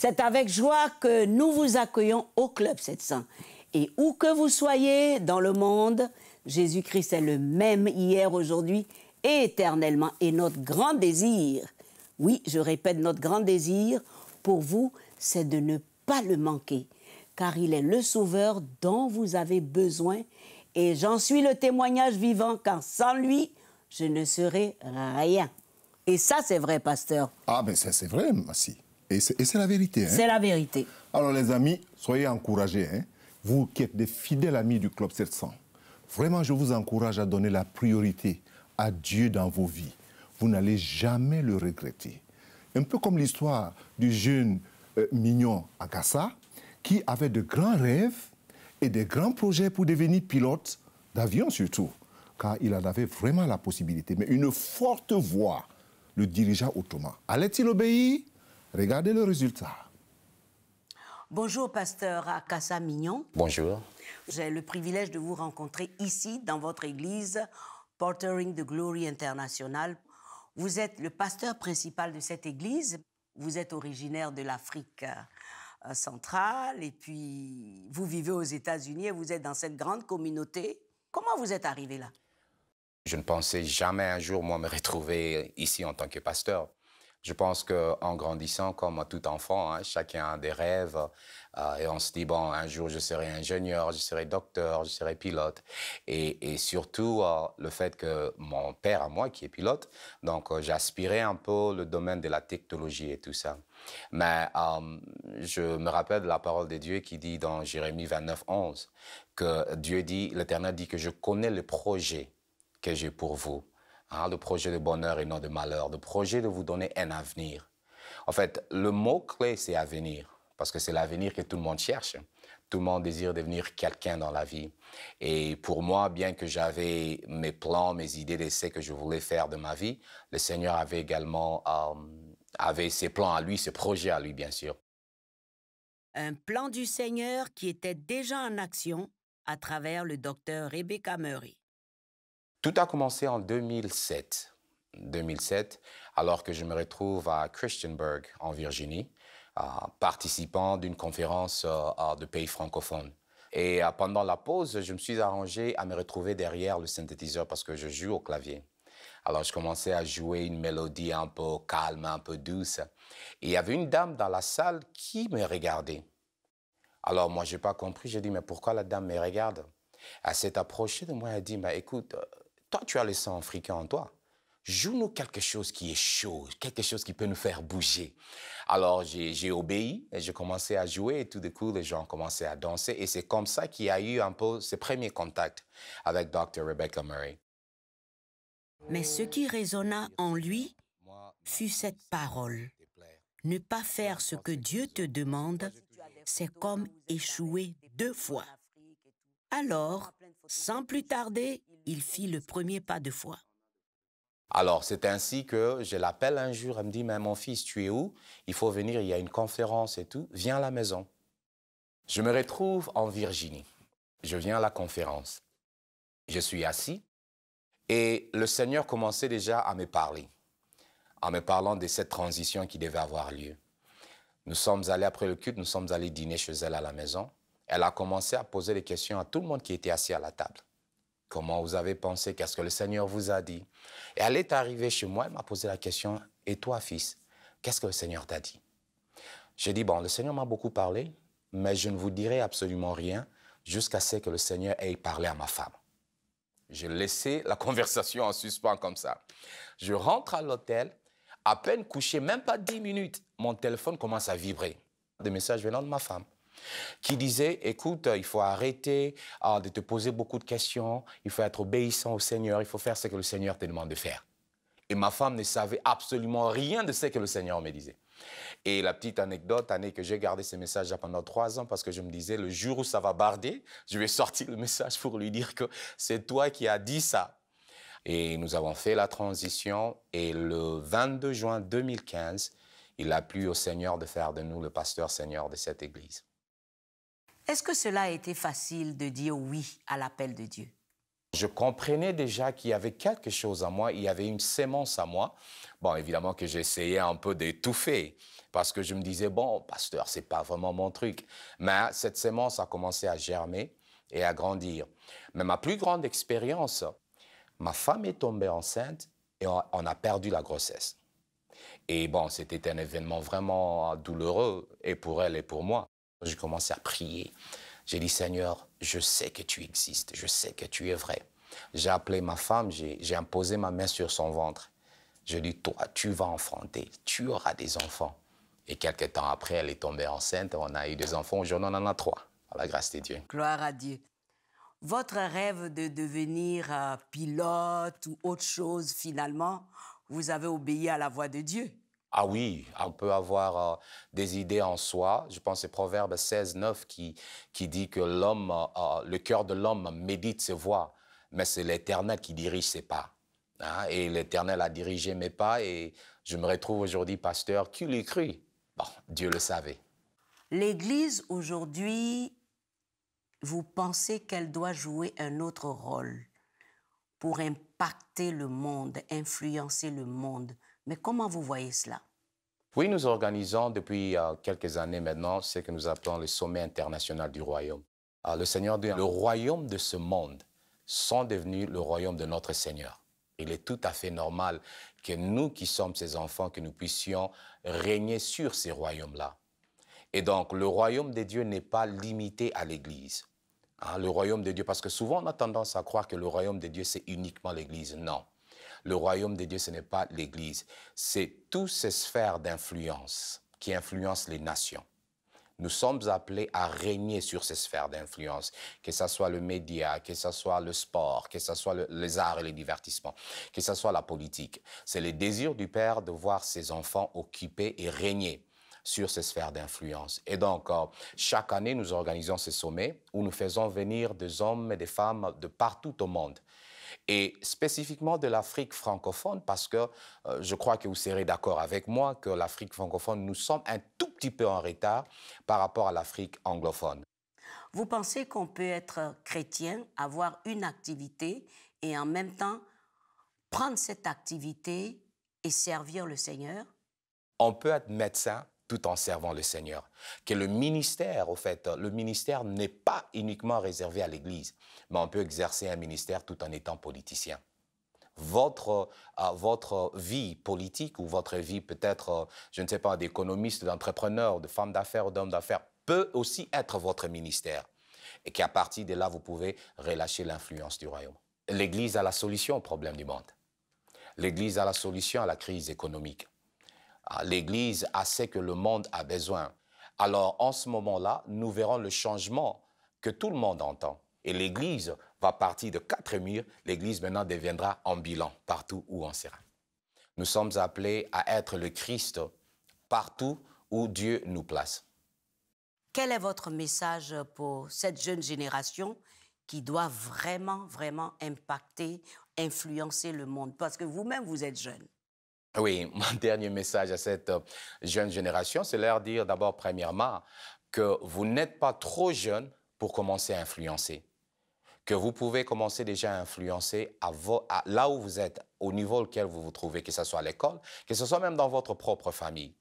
C'est avec joie que nous vous accueillons au Club 700. Et où que vous soyez dans le monde, Jésus-Christ est le même hier, aujourd'hui et éternellement. Et notre grand désir, oui, je répète, notre grand désir pour vous, c'est de ne pas le manquer, car il est le Sauveur dont vous avez besoin. Et j'en suis le témoignage vivant, car sans lui, je ne serais rien. Et ça, c'est vrai, pasteur. Ah, mais c'est vrai, Massi. Et c'est la vérité. Hein? C'est la vérité. Alors, les amis, soyez encouragés. Hein? Vous qui êtes des fidèles amis du Club 700, vraiment, je vous encourage à donner la priorité à Dieu dans vos vies. Vous n'allez jamais le regretter. Un peu comme l'histoire du jeune mignon Agassa, qui avait de grands rêves et de grands projets pour devenir pilote d'avion surtout, car il en avait vraiment la possibilité. Mais une forte voix le dirigea autrement. Allait-il obéir? Regardez le résultat. Bonjour, pasteur Agassa Mignon. Bonjour. J'ai le privilège de vous rencontrer ici, dans votre église, Portering the Glory International. Vous êtes le pasteur principal de cette église. Vous êtes originaire de l'Afrique centrale et puis vous vivez aux États-Unis et vous êtes dans cette grande communauté. Comment vous êtes arrivé là? Je ne pensais jamais un jour, moi, me retrouver ici en tant que pasteur. Je pense qu'en grandissant, comme à tout enfant, hein, chacun a des rêves et on se dit, bon, un jour, je serai ingénieur, je serai docteur, je serai pilote. Et surtout, le fait que mon père, à moi, qui est pilote, donc j'aspirais un peu le domaine de la technologie et tout ça. Mais je me rappelle de la parole de Dieu qui dit dans Jérémie 29, 11, que Dieu dit, l'Éternel dit que je connais le projet que j'ai pour vous. Hein, le projet de bonheur et non de malheur, le projet de vous donner un avenir. En fait, le mot-clé, c'est avenir, parce que c'est l'avenir que tout le monde cherche. Tout le monde désire devenir quelqu'un dans la vie. Et pour moi, bien que j'avais mes plans, mes idées d'essai que je voulais faire de ma vie, le Seigneur avait également avait ses plans à lui, ses projets à lui, bien sûr. Un plan du Seigneur qui était déjà en action à travers le docteur Rebecca Murray. Tout a commencé en 2007. 2007, alors que je me retrouve à Christiansburg, en Virginie, participant d'une conférence de pays francophones. Et pendant la pause, je me suis arrangé à me retrouver derrière le synthétiseur parce que je joue au clavier. Alors, je commençais à jouer une mélodie un peu calme, un peu douce. Et il y avait une dame dans la salle qui me regardait. Alors, moi, je n'ai pas compris. J'ai dit, mais pourquoi la dame me regarde? Elle s'est approchée de moi et a dit, mais écoute, toi, tu as le sang africain en toi. Joue-nous quelque chose qui est chaud, quelque chose qui peut nous faire bouger. Alors, j'ai obéi et j'ai commencé à jouer et tout d'un coup, les gens ont commencé à danser. Et c'est comme ça qu'il y a eu un peu ce premier contact avec Dr. Rebecca Murray. Mais ce qui résonna en lui fut cette parole. Ne pas faire ce que Dieu te demande, c'est comme échouer 2 fois. Alors, sans plus tarder, il fit le premier pas de foi. Alors, c'est ainsi que je l'appelle un jour, elle me dit, mais mon fils, tu es où? Il faut venir, il y a une conférence et tout. Viens à la maison. Je me retrouve en Virginie. Je viens à la conférence. Je suis assis et le Seigneur commençait déjà à me parler, en me parlant de cette transition qui devait avoir lieu. Nous sommes allés après le culte, nous sommes allés dîner chez elle à la maison. Elle a commencé à poser des questions à tout le monde qui était assis à la table. Comment vous avez pensé? Qu'est-ce que le Seigneur vous a dit? Et elle est arrivée chez moi, elle m'a posé la question, et toi, fils, qu'est-ce que le Seigneur t'a dit? J'ai dit, bon, le Seigneur m'a beaucoup parlé, mais je ne vous dirai absolument rien jusqu'à ce que le Seigneur ait parlé à ma femme. J'ai laissé la conversation en suspens comme ça. Je rentre à l'hôtel, à peine couché, même pas 10 minutes, mon téléphone commence à vibrer. Des messages venant de ma femme qui disait, écoute, il faut arrêter de te poser beaucoup de questions, il faut être obéissant au Seigneur, il faut faire ce que le Seigneur te demande de faire. Et ma femme ne savait absolument rien de ce que le Seigneur me disait. Et la petite anecdote, que j'ai gardé ces messages pendant 3 ans parce que je me disais, le jour où ça va barder, je vais sortir le message pour lui dire que c'est toi qui as dit ça. Et nous avons fait la transition et le 22 juin 2015, il a plu au Seigneur de faire de nous le pasteur senior de cette église. Est-ce que cela a été facile de dire oui à l'appel de Dieu? Je comprenais déjà qu'il y avait quelque chose en moi, il y avait une sémence en moi. Bon, évidemment que j'essayais un peu d'étouffer parce que je me disais, bon, pasteur, c'est pas vraiment mon truc. Mais cette sémence a commencé à germer et à grandir. Mais ma plus grande expérience, ma femme est tombée enceinte et on a perdu la grossesse. Et bon, c'était un événement vraiment douloureux, et pour elle et pour moi. J'ai commencé à prier. J'ai dit, Seigneur, je sais que tu existes, je sais que tu es vrai. J'ai appelé ma femme, j'ai imposé ma main sur son ventre. Je lui ai dit, toi, tu vas enfanter, tu auras des enfants. Et quelques temps après, elle est tombée enceinte, on a eu des enfants, aujourd'hui on en a 3, par la grâce de Dieu. Gloire à Dieu. Votre rêve de devenir pilote ou autre chose, finalement, vous avez obéi à la voix de Dieu. Ah oui, on peut avoir des idées en soi. Je pense que c'est Proverbe 16, 9 qui dit que le cœur de l'homme médite ses voies, mais c'est l'Éternel qui dirige ses pas. Hein? Et l'Éternel a dirigé mes pas et je me retrouve aujourd'hui pasteur. Qui l'eût cru? Bon, Dieu le savait. L'Église, aujourd'hui, vous pensez qu'elle doit jouer un autre rôle pour impacter le monde, influencer le monde. Mais comment vous voyez cela? Oui, nous organisons depuis quelques années maintenant ce que nous appelons le sommet international du royaume. Le Seigneur dit, le royaume de ce monde sont devenus le royaume de notre Seigneur. Il est tout à fait normal que nous qui sommes ses enfants, que nous puissions régner sur ces royaumes-là. Et donc, le royaume de Dieu n'est pas limité à l'Église. Hein, le royaume de Dieu, parce que souvent on a tendance à croire que le royaume de Dieu, c'est uniquement l'Église. Non. Le royaume de Dieu, ce n'est pas l'Église. C'est toutes ces sphères d'influence qui influencent les nations. Nous sommes appelés à régner sur ces sphères d'influence, que ce soit le média, que ce soit le sport, que ce soit les arts et les divertissements, que ce soit la politique. C'est le désir du Père de voir ses enfants occupés et régner sur ces sphères d'influence. Et donc, chaque année, nous organisons ces sommets où nous faisons venir des hommes et des femmes de partout au monde. Et spécifiquement de l'Afrique francophone, parce que je crois que vous serez d'accord avec moi que l'Afrique francophone, nous sommes un tout petit peu en retard par rapport à l'Afrique anglophone. Vous pensez qu'on peut être chrétien, avoir une activité et en même temps prendre cette activité et servir le Seigneur? On peut être médecin tout en servant le Seigneur. Que le ministère, au fait, le ministère n'est pas uniquement réservé à l'Église, mais on peut exercer un ministère tout en étant politicien. Votre vie politique ou votre vie peut-être, je ne sais pas, d'économiste, d'entrepreneur, de femme d'affaires ou d'homme d'affaires peut aussi être votre ministère. Et qu'à partir de là, vous pouvez relâcher l'influence du royaume. L'Église a la solution au problème du monde. L'Église a la solution à la crise économique. L'Église a ce que le monde a besoin. Alors, en ce moment-là, nous verrons le changement que tout le monde entend. Et l'Église va partir de 4 murs. L'Église maintenant deviendra ambulant partout où on sera. Nous sommes appelés à être le Christ partout où Dieu nous place. Quel est votre message pour cette jeune génération qui doit vraiment, vraiment impacter, influencer le monde? Parce que vous-même, vous êtes jeune. Oui, mon dernier message à cette jeune génération, c'est leur dire d'abord, premièrement, que vous n'êtes pas trop jeune pour commencer à influencer. Que vous pouvez commencer déjà à influencer là où vous êtes, au niveau auquel vous vous trouvez, que ce soit à l'école, que ce soit même dans votre propre famille.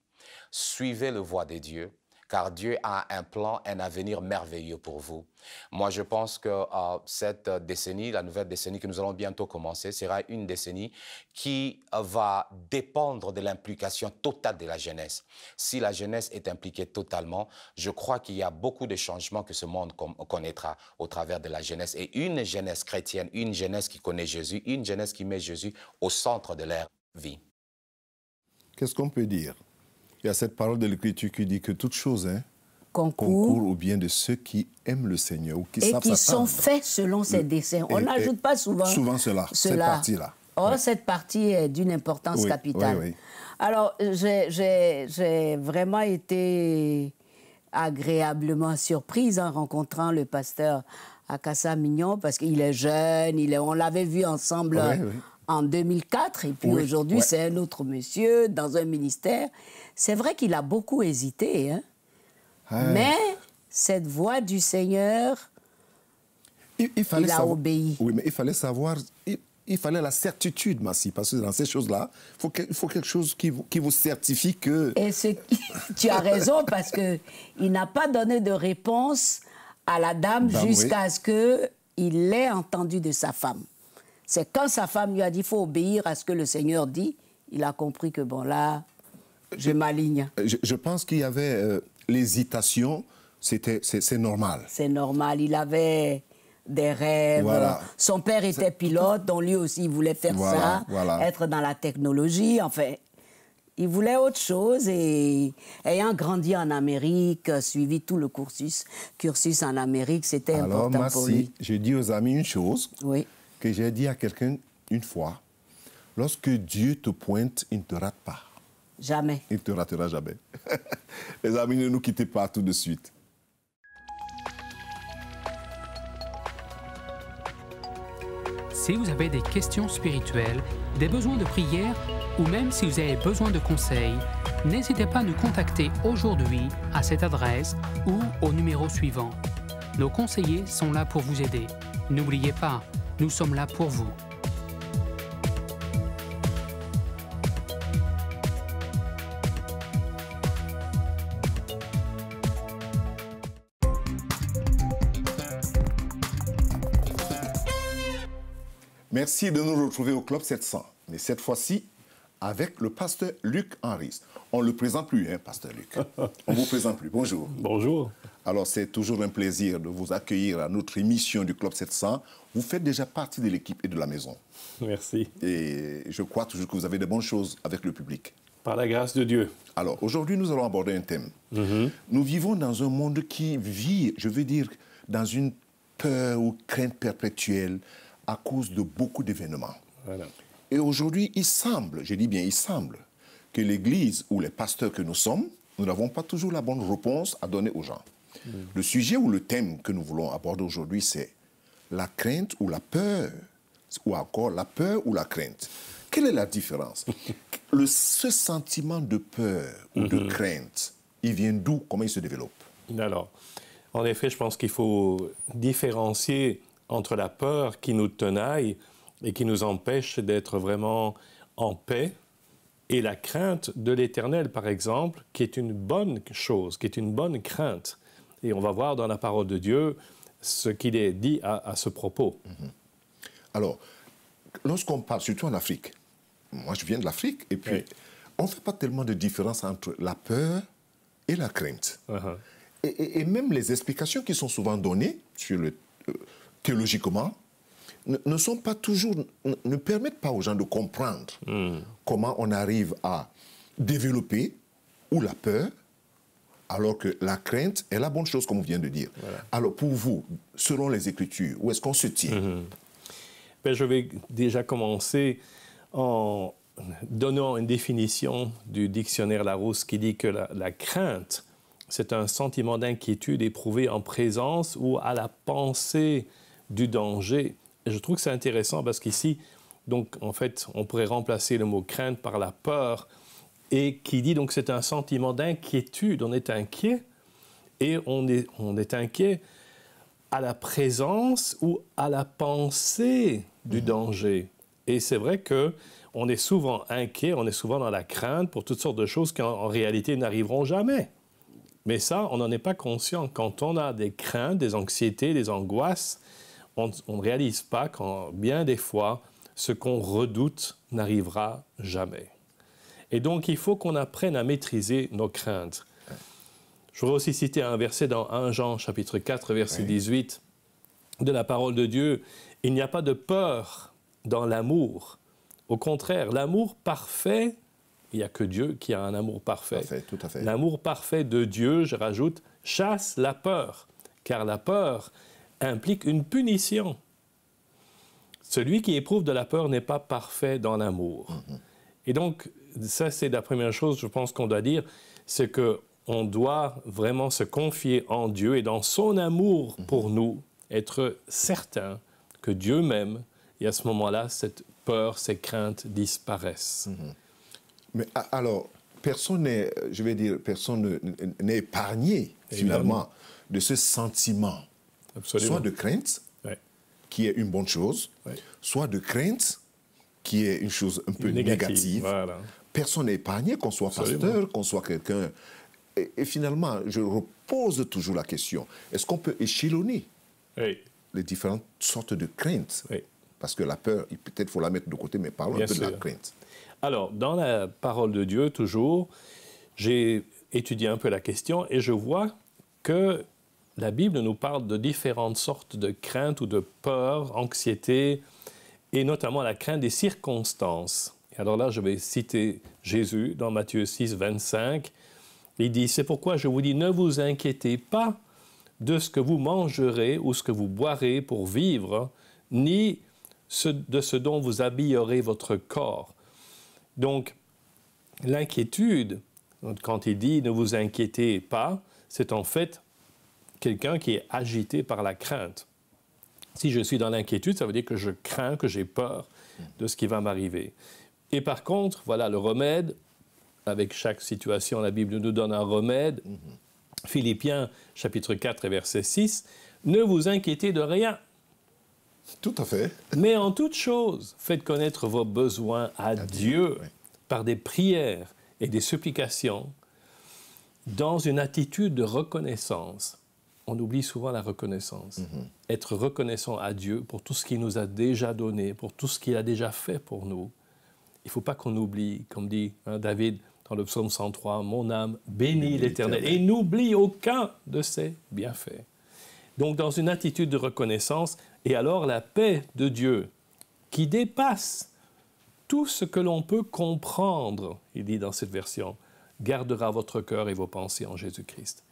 Suivez le voie de Dieu, car Dieu a un plan, un avenir merveilleux pour vous. Moi, je pense que cette décennie, la nouvelle décennie que nous allons bientôt commencer, sera une décennie qui va dépendre de l'implication totale de la jeunesse. Si la jeunesse est impliquée totalement, je crois qu'il y a beaucoup de changements que ce monde connaîtra au travers de la jeunesse. Et une jeunesse chrétienne, une jeunesse qui connaît Jésus, une jeunesse qui met Jésus au centre de leur vie. Qu'est-ce qu'on peut dire? Il y a cette parole de l'Écriture qui dit que toute chose concourt au bien de ceux qui aiment le Seigneur ou qui et savent qui sont s'attendre. faits selon ses desseins. On n'ajoute pas souvent cette partie-là. Or, cette partie est d'une importance capitale. Oui. Alors, j'ai vraiment été agréablement surprise en rencontrant le pasteur Akassa Mignon, parce qu'il est jeune, on l'avait vu ensemble en 2004, et puis aujourd'hui, c'est un autre monsieur dans un ministère. C'est vrai qu'il a beaucoup hésité, hein? Mais cette voix du Seigneur il a obéi. Oui, mais il fallait savoir... Il fallait la certitude, Massi, parce que dans ces choses-là, il faut quelque chose qui vous certifie que... Et tu as raison, parce qu'il n'a pas donné de réponse à la dame jusqu'à ce qu'il l'ait entendu de sa femme. C'est quand sa femme lui a dit il faut obéir à ce que le Seigneur dit, il a compris que bon là, je m'aligne. Je pense qu'il y avait l'hésitation, c'est normal. C'est normal, il avait des rêves. Voilà. Son père était pilote, donc lui aussi il voulait faire ça, être dans la technologie, enfin... Il voulait autre chose et ayant grandi en Amérique, suivi tout le cursus en Amérique, c'était important pour lui. Alors, je dis aux amis une chose que j'ai dit à quelqu'un une fois. Lorsque Dieu te pointe, il ne te rate pas. Jamais. Il ne te ratera jamais. Les amis, ne nous quittez pas tout de suite. Si vous avez des questions spirituelles, des besoins de prière ou même si vous avez besoin de conseils, n'hésitez pas à nous contacter aujourd'hui à cette adresse ou au numéro suivant. Nos conseillers sont là pour vous aider. N'oubliez pas, nous sommes là pour vous. Merci de nous retrouver au Club 700, mais cette fois-ci avec le pasteur Luc Henry. On ne le présente plus, hein, pasteur Luc. On ne vous présente plus. Bonjour. Bonjour. Alors, c'est toujours un plaisir de vous accueillir à notre émission du Club 700. Vous faites déjà partie de l'équipe et de la maison. Merci. Et je crois toujours que vous avez de bonnes choses avec le public. Par la grâce de Dieu. Alors, aujourd'hui, nous allons aborder un thème. Nous vivons dans un monde qui vit, je veux dire, dans une peur ou crainte perpétuelle à cause de beaucoup d'événements. Voilà. Et aujourd'hui, il semble, je dis bien il semble, que l'Église ou les pasteurs que nous sommes, nous n'avons pas toujours la bonne réponse à donner aux gens. Le sujet ou le thème que nous voulons aborder aujourd'hui, c'est la crainte ou la peur, ou encore la peur ou la crainte. Quelle est la différence? Ce sentiment de peur ou de crainte, il vient d'où? Comment il se développe? Alors, en effet, je pense qu'il faut différencier entre la peur qui nous tenaille et qui nous empêche d'être vraiment en paix, et la crainte de l'Éternel, par exemple, qui est une bonne chose, qui est une bonne crainte. Et on va voir dans la parole de Dieu ce qu'il est dit à ce propos. Alors, lorsqu'on parle, surtout en Afrique, moi je viens de l'Afrique, et puis on ne fait pas tellement de différence entre la peur et la crainte. Et même les explications qui sont souvent données sur théologiquement, ne sont pas toujours, ne permettent pas aux gens de comprendre comment on arrive à développer ou la peur, alors que la crainte est la bonne chose, comme on vient de dire. Voilà. Alors pour vous, selon les Écritures, où est-ce qu'on se tient? Ben, je vais déjà commencer en donnant une définition du dictionnaire Larousse qui dit que la crainte, c'est un sentiment d'inquiétude éprouvé en présence ou à la pensée du danger. Et je trouve que c'est intéressant parce qu'ici, donc, en fait, on pourrait remplacer le mot crainte par la peur, et qui dit donc que c'est un sentiment d'inquiétude. On est inquiet, et on est inquiet à la présence ou à la pensée du danger. Et c'est vrai qu'on est souvent inquiet, on est souvent dans la crainte pour toutes sortes de choses qui en réalité n'arriveront jamais. Mais ça, on n'en est pas conscient. Quand on a des craintes, des anxiétés, des angoisses, on ne réalise pas qu'en bien des fois, ce qu'on redoute n'arrivera jamais. Et donc, il faut qu'on apprenne à maîtriser nos craintes. Je voudrais aussi citer un verset dans 1 Jean, chapitre 4, verset 18, de la parole de Dieu. « Il n'y a pas de peur dans l'amour. Au contraire, l'amour parfait, il n'y a que Dieu qui a un amour parfait. Parfait, tout à fait. L'amour parfait de Dieu, je rajoute, chasse la peur, car la peur implique une punition. Celui qui éprouve de la peur n'est pas parfait dans l'amour. » Et donc, ça, c'est la première chose, je pense qu'on doit dire, c'est qu'on doit vraiment se confier en Dieu et dans son amour pour nous, être certain que Dieu m'aime, et à ce moment-là, cette peur, ces craintes disparaissent. Mais alors, personne n'est épargné, finalement, de ce sentiment, soit de crainte, qui est une bonne chose, soit de crainte, qui est une chose un peu négative. Voilà. Personne n'est épargné, qu'on soit pasteur, qu'on soit quelqu'un. Et finalement, je repose toujours la question, est-ce qu'on peut échelonner les différentes sortes de craintes? Parce que la peur, peut-être faut la mettre de côté, mais parlons un peu de la crainte. Alors, dans la parole de Dieu, toujours, j'ai étudié un peu la question et je vois que la Bible nous parle de différentes sortes de craintes ou de peurs, anxiété, et notamment la crainte des circonstances. Et alors là, je vais citer Jésus dans Matthieu 6, 25. Il dit, « C'est pourquoi je vous dis, ne vous inquiétez pas de ce que vous mangerez ou ce que vous boirez pour vivre, ni de ce dont vous habillerez votre corps. » Donc, l'inquiétude, quand il dit « ne vous inquiétez pas », c'est en fait quelqu'un qui est agité par la crainte. Si je suis dans l'inquiétude, ça veut dire que je crains, que j'ai peur de ce qui va m'arriver. Et par contre, voilà le remède. Avec chaque situation, la Bible nous donne un remède. Philippiens, chapitre 4 et verset 6. « Ne vous inquiétez de rien. » Tout à fait. Mais en toute chose, faites connaître vos besoins à Dieu par des prières et des supplications dans une attitude de reconnaissance. On oublie souvent la reconnaissance. Être reconnaissant à Dieu pour tout ce qu'il nous a déjà donné, pour tout ce qu'il a déjà fait pour nous. Il ne faut pas qu'on oublie, comme dit David dans le psaume 103, « Mon âme bénit l'Éternel et n'oublie aucun de ses bienfaits. » Donc, dans une attitude de reconnaissance, et alors la paix de Dieu, qui dépasse tout ce que l'on peut comprendre, il dit dans cette version, gardera votre cœur et vos pensées en Jésus-Christ.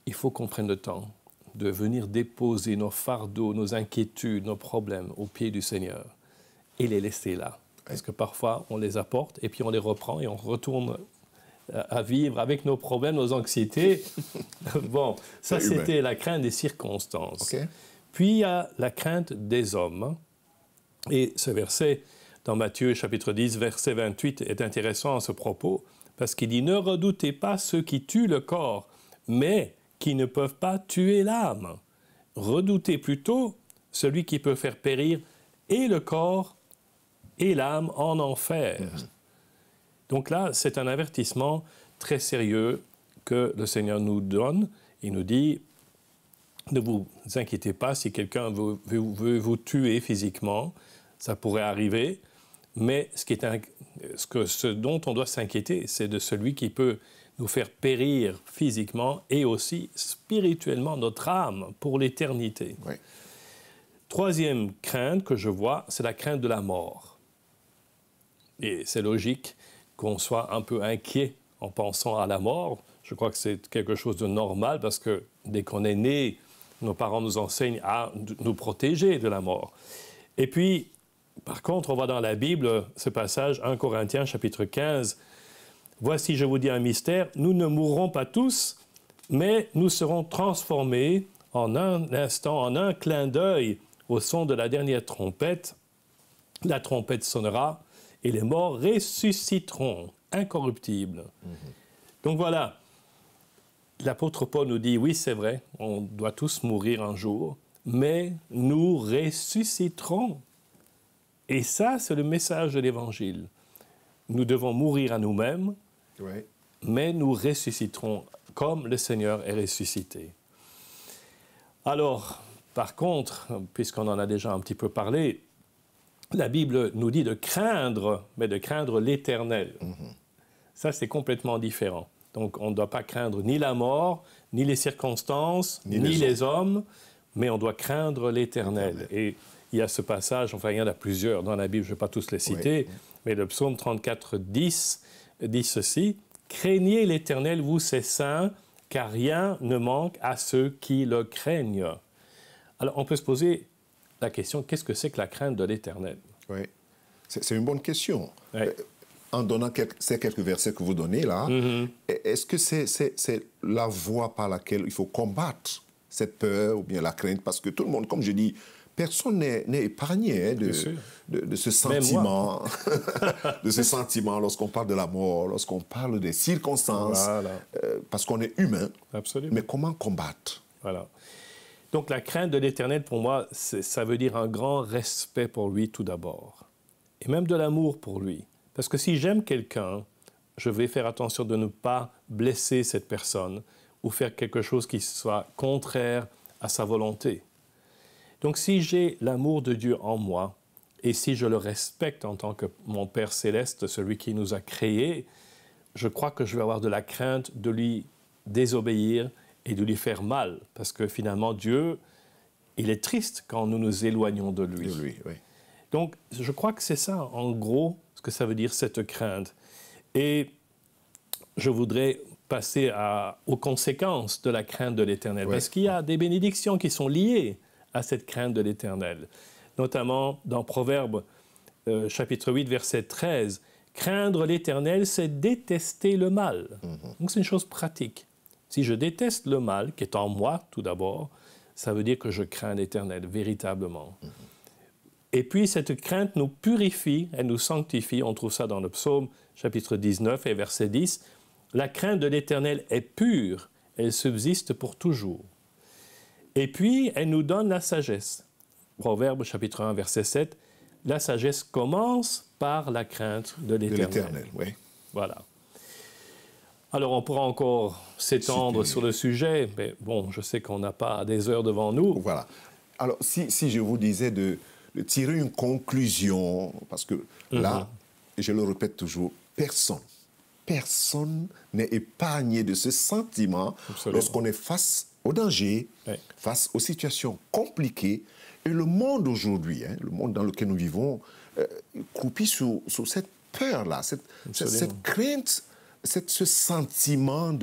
Il faut qu'on prenne le temps de venir déposer nos fardeaux, nos inquiétudes, nos problèmes aux pieds du Seigneur et les laisser là. Parce que parfois, on les apporte et puis on les reprend et on retourne à vivre avec nos problèmes, nos anxiétés. Bon, ça c'était la crainte des circonstances. Puis il y a la crainte des hommes. Et ce verset dans Matthieu chapitre 10, verset 28 est intéressant à ce propos parce qu'il dit « Ne redoutez pas ceux qui tuent le corps, mais qui ne peuvent pas tuer l'âme. Redoutez plutôt celui qui peut faire périr et le corps et l'âme en enfer. » Donc là, c'est un avertissement très sérieux que le Seigneur nous donne. Il nous dit, ne vous inquiétez pas si quelqu'un veut vous tuer physiquement, ça pourrait arriver, mais ce dont on doit s'inquiéter, c'est de celui qui peut nous faire périr physiquement et aussi spirituellement notre âme pour l'éternité. Troisième crainte que je vois, c'est la crainte de la mort. Et c'est logique qu'on soit un peu inquiet en pensant à la mort. Je crois que c'est quelque chose de normal parce que dès qu'on est né, nos parents nous enseignent à nous protéger de la mort. Et puis, par contre, on voit dans la Bible ce passage, 1 Corinthiens chapitre 15, « Voici, je vous dis un mystère, nous ne mourrons pas tous, mais nous serons transformés en un instant, en un clin d'œil, au son de la dernière trompette. La trompette sonnera, et les morts ressusciteront, incorruptibles. » Donc voilà, l'apôtre Paul nous dit, oui, c'est vrai, on doit tous mourir un jour, mais nous ressusciterons. Et ça, c'est le message de l'Évangile. Nous devons mourir à nous-mêmes, mais nous ressusciterons comme le Seigneur est ressuscité. Alors, par contre, puisqu'on en a déjà un petit peu parlé, la Bible nous dit de craindre, mais de craindre l'Éternel. Ça, c'est complètement différent. Donc, on ne doit pas craindre ni la mort, ni les circonstances, ni les hommes, mais on doit craindre l'Éternel. Et il y a ce passage, enfin, il y en a plusieurs dans la Bible, je ne vais pas tous les citer, mais le psaume 34, 10 dit ceci, « Craignez l'Éternel, vous ses saints, car rien ne manque à ceux qui le craignent. » Alors, on peut se poser la question, qu'est-ce que c'est que la crainte de l'Éternel? Oui, c'est une bonne question. En donnant ces quelques versets que vous donnez là, est-ce que c'est la voie par laquelle il faut combattre cette peur ou bien la crainte? Parce que tout le monde, comme je dis, personne n'est épargné de ce sentiment, de ce sentiment lorsqu'on parle de la mort, lorsqu'on parle des circonstances, parce qu'on est humain. Absolument. Mais comment combattre? Voilà. Donc la crainte de l'Éternel, pour moi, ça veut dire un grand respect pour lui tout d'abord. Et même de l'amour pour lui. Parce que si j'aime quelqu'un, je vais faire attention de ne pas blesser cette personne ou faire quelque chose qui soit contraire à sa volonté. Donc si j'ai l'amour de Dieu en moi, et si je le respecte en tant que mon Père céleste, celui qui nous a créés, je crois que je vais avoir de la crainte de lui désobéir et de lui faire mal. Parce que finalement, Dieu, il est triste quand nous nous éloignons de lui. De lui, oui. Donc, je crois que c'est ça, en gros, ce que ça veut dire, cette crainte. Et je voudrais passer aux conséquences de la crainte de l'Éternel. Oui. Parce qu'il y a des bénédictions qui sont liées à cette crainte de l'Éternel. Notamment dans Proverbes, chapitre 8, verset 13. « Craindre l'Éternel, c'est détester le mal. » Donc, c'est une chose pratique. Si je déteste le mal, qui est en moi, tout d'abord, ça veut dire que je crains l'Éternel, véritablement. Et puis, cette crainte nous purifie, elle nous sanctifie. On trouve ça dans le psaume, chapitre 19 et verset 10. « La crainte de l'Éternel est pure, elle subsiste pour toujours. » Et puis, elle nous donne la sagesse. Proverbe, chapitre 1, verset 7. « La sagesse commence par la crainte de l'Éternel. » De l'Éternel, oui. Voilà. Alors, on pourra encore s'étendre sur le sujet, mais bon, je sais qu'on n'a pas des heures devant nous. Voilà. Alors, si je vous disais de tirer une conclusion, parce que là, je le répète toujours, personne n'est épargné de ce sentiment lorsqu'on est face au danger, face aux situations compliquées. Et le monde aujourd'hui, le monde dans lequel nous vivons, croupit sous cette peur-là, cette crainte, ce sentiment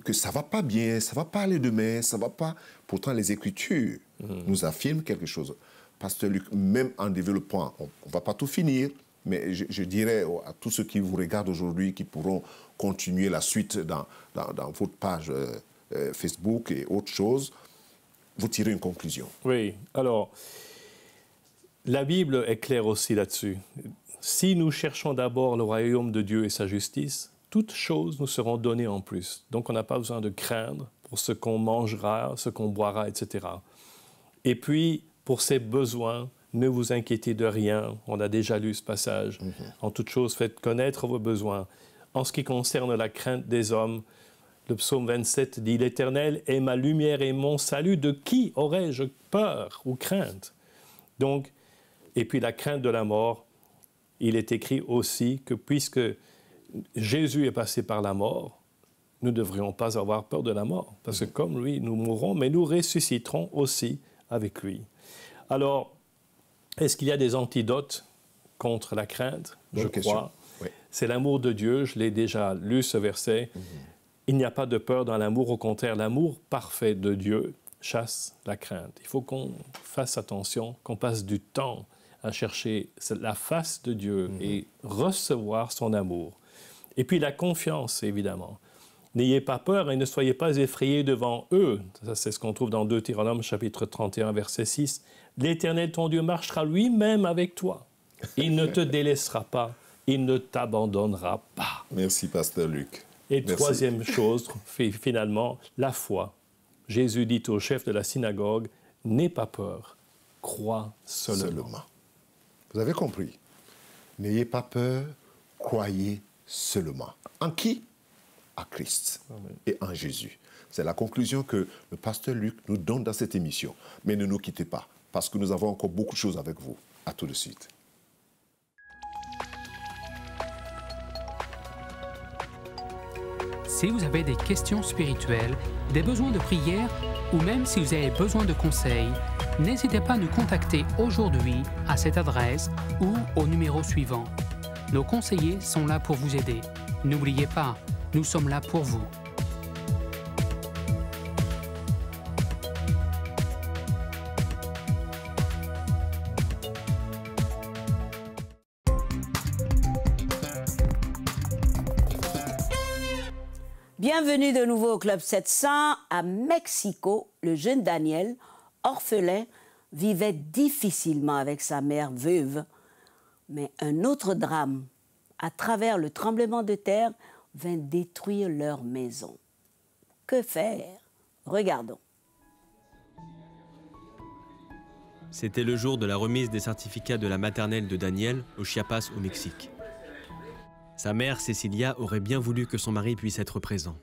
que ça ne va pas bien, ça ne va pas aller demain, ça ne va pas. Pourtant, les Écritures nous affirment quelque chose. Pasteur Luc, même en développant, on ne va pas tout finir, mais je dirais à tous ceux qui vous regardent aujourd'hui, qui pourront continuer la suite dans votre page Facebook et autres choses, vous tirez une conclusion. Oui, alors, la Bible est claire aussi là-dessus. Si nous cherchons d'abord le royaume de Dieu et sa justice, toutes choses nous seront données en plus. Donc, on n'a pas besoin de craindre pour ce qu'on mangera, ce qu'on boira, etc. Et puis, pour ses besoins, ne vous inquiétez de rien. On a déjà lu ce passage. En toute chose, faites connaître vos besoins. En ce qui concerne la crainte des hommes, le psaume 27 dit « L'Éternel est ma lumière et mon salut. De qui aurais-je peur ou crainte ?» Donc, et puis la crainte de la mort, il est écrit aussi que puisque Jésus est passé par la mort, nous ne devrions pas avoir peur de la mort. Parce que comme lui, nous mourrons, mais nous ressusciterons aussi avec lui. Alors, est-ce qu'il y a des antidotes contre la crainte? Je crois. Oui. C'est l'amour de Dieu. Je l'ai déjà lu, ce verset. Il n'y a pas de peur dans l'amour. Au contraire, l'amour parfait de Dieu chasse la crainte. Il faut qu'on fasse attention, qu'on passe du temps à chercher la face de Dieu et recevoir son amour. Et puis la confiance, évidemment. N'ayez pas peur et ne soyez pas effrayés devant eux. Ça, c'est ce qu'on trouve dans Deutéronome, chapitre 31, verset 6. L'Éternel, ton Dieu, marchera lui-même avec toi. Il ne te délaissera pas. Il ne t'abandonnera pas. Merci, pasteur Luc. Et troisième chose, finalement, la foi. Jésus dit au chef de la synagogue, « N'aie pas peur, crois seulement. » Vous avez compris. N'ayez pas peur, croyez seulement. En qui? À Christ. Amen. Et en Jésus. C'est la conclusion que le pasteur Luc nous donne dans cette émission. Mais ne nous quittez pas, parce que nous avons encore beaucoup de choses avec vous. À tout de suite. Si vous avez des questions spirituelles, des besoins de prière ou même si vous avez besoin de conseils, n'hésitez pas à nous contacter aujourd'hui à cette adresse ou au numéro suivant. Nos conseillers sont là pour vous aider. N'oubliez pas, nous sommes là pour vous. Bienvenue de nouveau au Club 700. À Mexico, le jeune Daniel, orphelin, vivait difficilement avec sa mère veuve. Mais un autre drame, à travers le tremblement de terre, vint détruire leur maison. Que faire? Regardons. C'était le jour de la remise des certificats de la maternelle de Daniel au Chiapas, au Mexique. Sa mère, Cecilia, aurait bien voulu que son mari puisse être présent.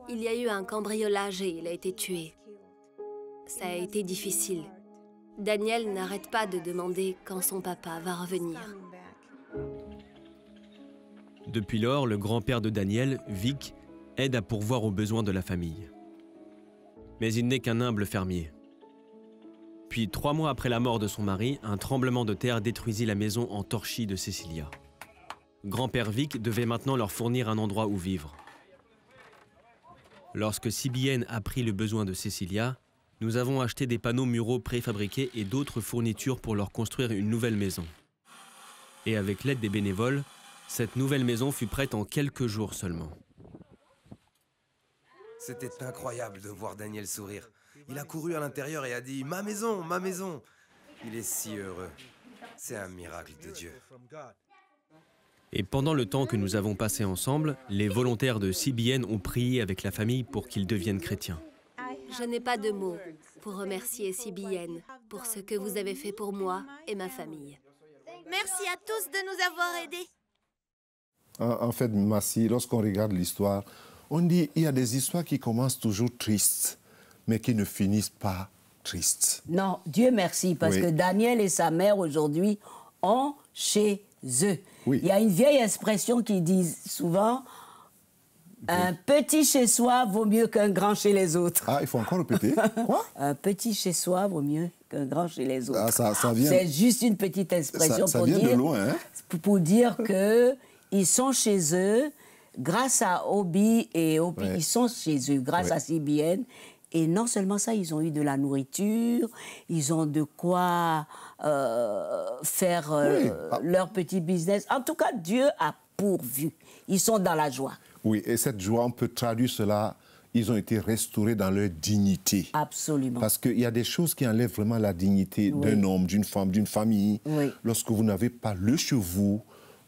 Il y a eu un cambriolage et il a été tué. Ça a été difficile. Daniel n'arrête pas de demander quand son papa va revenir. Depuis lors, le grand-père de Daniel, Vic, aide à pourvoir aux besoins de la famille. Mais il n'est qu'un humble fermier. Puis, 3 mois après la mort de son mari, un tremblement de terre détruisit la maison en torchis de Cecilia. Grand-père Vic devait maintenant leur fournir un endroit où vivre. Lorsque CBN apprit le besoin de Cecilia, nous avons acheté des panneaux muraux préfabriqués et d'autres fournitures pour leur construire une nouvelle maison. Et avec l'aide des bénévoles, cette nouvelle maison fut prête en quelques jours seulement. C'était incroyable de voir Daniel sourire. Il a couru à l'intérieur et a dit « Ma maison, ma maison !» Il est si heureux. C'est un miracle de Dieu. Et pendant le temps que nous avons passé ensemble, les volontaires de CBN ont prié avec la famille pour qu'ils deviennent chrétiens. Je n'ai pas de mots pour remercier CBN pour ce que vous avez fait pour moi et ma famille. Merci à tous de nous avoir aidés. En fait, Massi, lorsqu'on regarde l'histoire, on dit qu'il y a des histoires qui commencent toujours tristes, mais qui ne finissent pas tristes. Non, Dieu merci, parce que Daniel et sa mère aujourd'hui ont chez eux. Oui. Il y a une vieille expression qui dit souvent « Un petit chez soi vaut mieux qu'un grand chez les autres ». Ah, il faut encore répéter. Quoi? Un petit chez soi vaut mieux qu'un grand chez les autres. Ah, ça vient... C'est juste une petite expression ça vient de loin, hein? Pour dire qu'ils sont chez eux grâce à Obi et Obi. Ils sont chez eux grâce à CBN. Et non seulement ça, ils ont eu de la nourriture, ils ont de quoi faire leur petit business. En tout cas, Dieu a pourvu. Ils sont dans la joie. Oui, et cette joie, on peut traduire cela, ils ont été restaurés dans leur dignité. Absolument. Parce qu'il y a des choses qui enlèvent vraiment la dignité d'un homme, d'une femme, d'une famille. Oui. Lorsque vous n'avez pas le chez vous,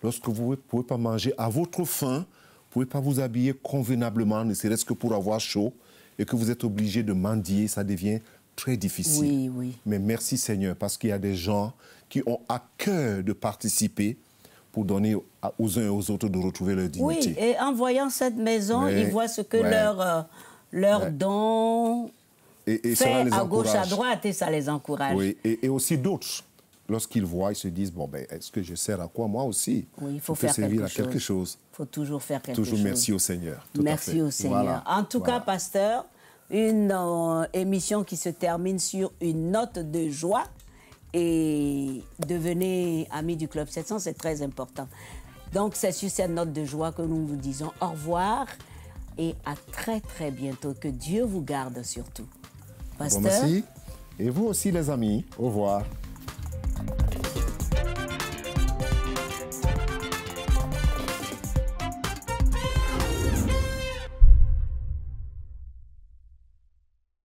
lorsque vous ne pouvez pas manger à votre faim, vous ne pouvez pas vous habiller convenablement, ne serait-ce que pour avoir chaud, et que vous êtes obligé de mendier, ça devient très difficile. Oui, oui. Mais merci Seigneur, parce qu'il y a des gens qui ont à cœur de participer pour donner aux uns et aux autres de retrouver leur dignité. Oui, et en voyant cette maison, ils voient ce que leur don et fait à gauche, à droite, et ça les encourage. Oui, et aussi d'autres. Lorsqu'ils voient, ils se disent, bon, ben, est-ce que je sers à quoi moi aussi? Oui, il faut faire quelque chose. Il faut toujours faire quelque chose. Toujours merci au Seigneur. Merci au Seigneur. Voilà. En tout cas, pasteur, une émission qui se termine sur une note de joie. Et devenez amis du Club 700, c'est très important. Donc, c'est sur cette note de joie que nous vous disons au revoir et à très, très bientôt. Que Dieu vous garde surtout. Pasteur. Bon, merci. Et vous aussi, les amis. Au revoir.